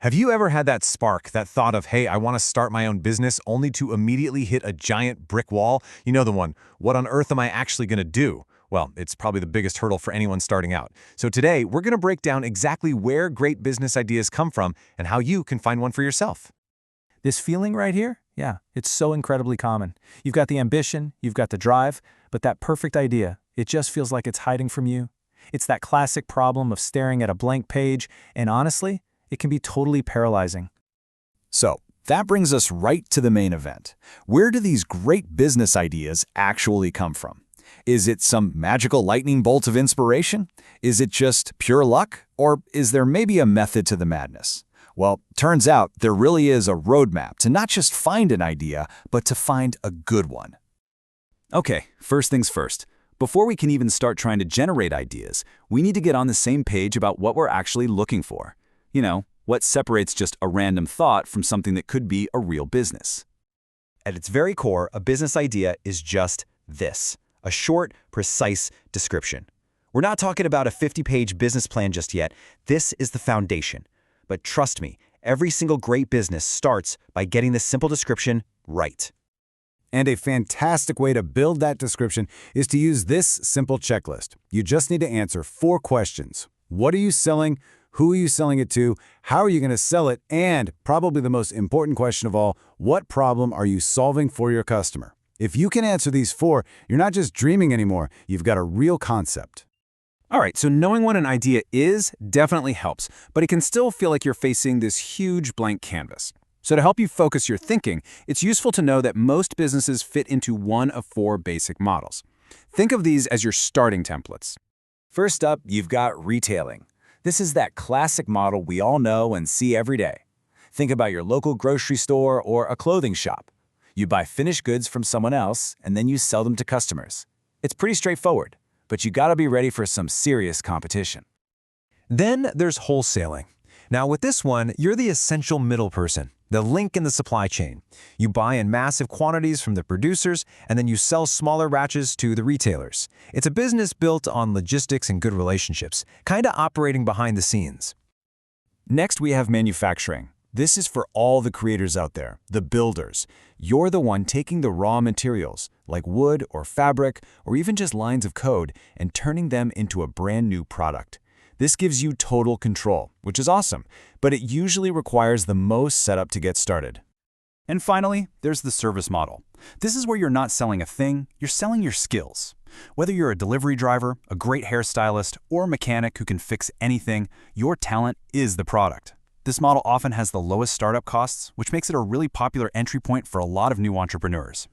Have you ever had that spark, that thought of, hey, I want to start my own business, only to immediately hit a giant brick wall? You know the one, what on earth am I actually going to do? Well, it's probably the biggest hurdle for anyone starting out. So today, we're going to break down exactly where great business ideas come from and how you can find one for yourself. This feeling right here? Yeah, it's so incredibly common. You've got the ambition, you've got the drive, but that perfect idea, it just feels like it's hiding from you. It's that classic problem of staring at a blank page, and honestly, it can be totally paralyzing. So, that brings us right to the main event. Where do these great business ideas actually come from? Is it some magical lightning bolt of inspiration? Is it just pure luck? Or is there maybe a method to the madness? Well, turns out there really is a roadmap to not just find an idea, but to find a good one. Okay, first things first. Before we can even start trying to generate ideas, we need to get on the same page about what we're actually looking for. You know, what separates just a random thought from something that could be a real business. At its very core, a business idea is just this, a short, precise description. We're not talking about a 50-page business plan just yet. This is the foundation. But trust me, every single great business starts by getting this simple description right. And a fantastic way to build that description is to use this simple checklist. You just need to answer 4 questions. What are you selling? Who are you selling it to? How are you going to sell it? And probably the most important question of all, what problem are you solving for your customer? If you can answer these 4, you're not just dreaming anymore. You've got a real concept. All right, so knowing what an idea is definitely helps, but it can still feel like you're facing this huge blank canvas. So to help you focus your thinking, it's useful to know that most businesses fit into one of 4 basic models. Think of these as your starting templates. First up, you've got retailing. This is that classic model we all know and see every day. Think about your local grocery store or a clothing shop. You buy finished goods from someone else, and then you sell them to customers. It's pretty straightforward, but you gotta be ready for some serious competition. Then there's wholesaling. Now with this one, you're the essential middle person, the link in the supply chain. You buy in massive quantities from the producers, and then you sell smaller batches to the retailers. It's a business built on logistics and good relationships, kinda operating behind the scenes. Next, we have manufacturing. This is for all the creators out there, the builders. You're the one taking the raw materials, like wood or fabric, or even just lines of code, and turning them into a brand new product. This gives you total control, which is awesome, but it usually requires the most setup to get started. And finally, there's the service model. This is where you're not selling a thing, you're selling your skills. Whether you're a delivery driver, a great hairstylist, or a mechanic who can fix anything, your talent is the product. This model often has the lowest startup costs, which makes it a really popular entry point for a lot of new entrepreneurs.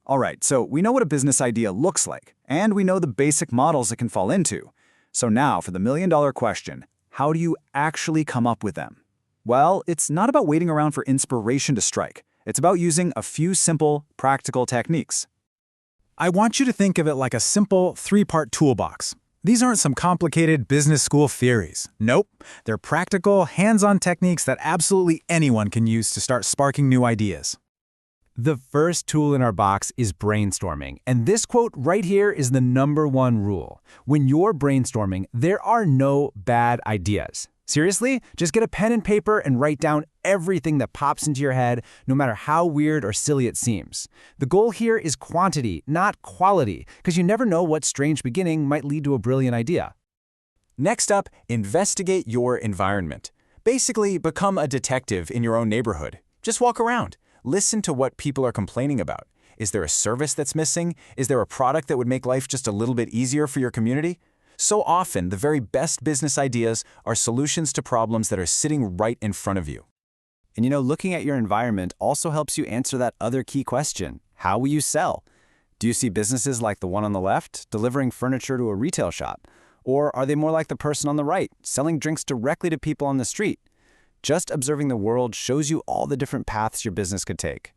All right, so we know what a business idea looks like, and we know the basic models it can fall into. So now for the million-dollar question, how do you actually come up with them? Well, it's not about waiting around for inspiration to strike. It's about using a few simple, practical techniques. I want you to think of it like a simple 3-part toolbox. These aren't some complicated business school theories. Nope, they're practical, hands-on techniques that absolutely anyone can use to start sparking new ideas. The first tool in our box is brainstorming, and this quote right here is the #1 rule. When you're brainstorming, there are no bad ideas. Seriously, just get a pen and paper and write down everything that pops into your head, no matter how weird or silly it seems. The goal here is quantity, not quality, because you never know what strange beginning might lead to a brilliant idea. Next up, investigate your environment. Basically, become a detective in your own neighborhood. Just walk around. Listen to what people are complaining about. Is there a service that's missing? Is there a product that would make life just a little bit easier for your community? So often, the very best business ideas are solutions to problems that are sitting right in front of you. And looking at your environment also helps you answer that other key question. How will you sell? Do you see businesses like the one on the left, delivering furniture to a retail shop? Or are they more like the person on the right, selling drinks directly to people on the street? Just observing the world shows you all the different paths your business could take.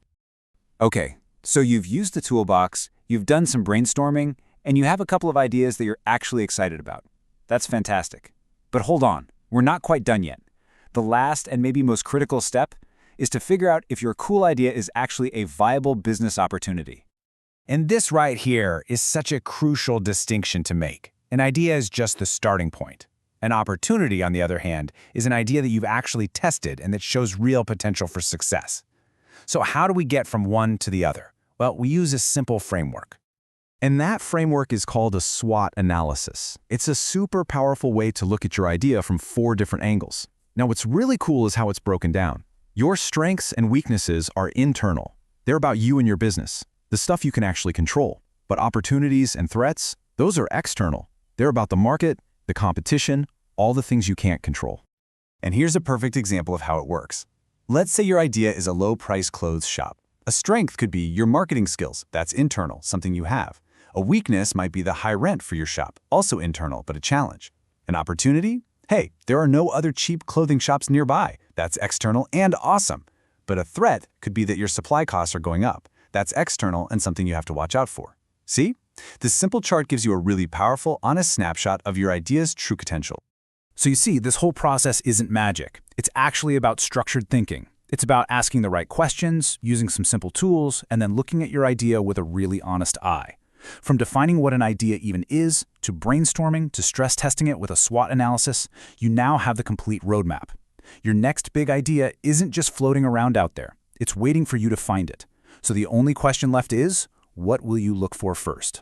Okay, so you've used the toolbox, you've done some brainstorming, and you have a couple of ideas that you're actually excited about. That's fantastic. But hold on, we're not quite done yet. The last and maybe most critical step is to figure out if your cool idea is actually a viable business opportunity. And this right here is such a crucial distinction to make. An idea is just the starting point. An opportunity, on the other hand, is an idea that you've actually tested and that shows real potential for success. So how do we get from one to the other? Well, we use a simple framework. And that framework is called a SWOT analysis. It's a super powerful way to look at your idea from 4 different angles. Now, what's really cool is how it's broken down. Your strengths and weaknesses are internal. They're about you and your business, the stuff you can actually control. But opportunities and threats, those are external. They're about the market, the competition, all the things you can't control. And here's a perfect example of how it works. Let's say your idea is a low-price clothes shop. A strength could be your marketing skills. That's internal, something you have. A weakness might be the high rent for your shop, also internal, but a challenge. An opportunity? Hey, there are no other cheap clothing shops nearby. That's external and awesome. But a threat could be that your supply costs are going up. That's external and something you have to watch out for. See? This simple chart gives you a really powerful, honest snapshot of your idea's true potential. So you see, this whole process isn't magic. It's actually about structured thinking. It's about asking the right questions, using some simple tools, and then looking at your idea with a really honest eye. From defining what an idea even is, to brainstorming, to stress testing it with a SWOT analysis, you now have the complete roadmap. Your next big idea isn't just floating around out there. It's waiting for you to find it. So the only question left is, what will you look for first?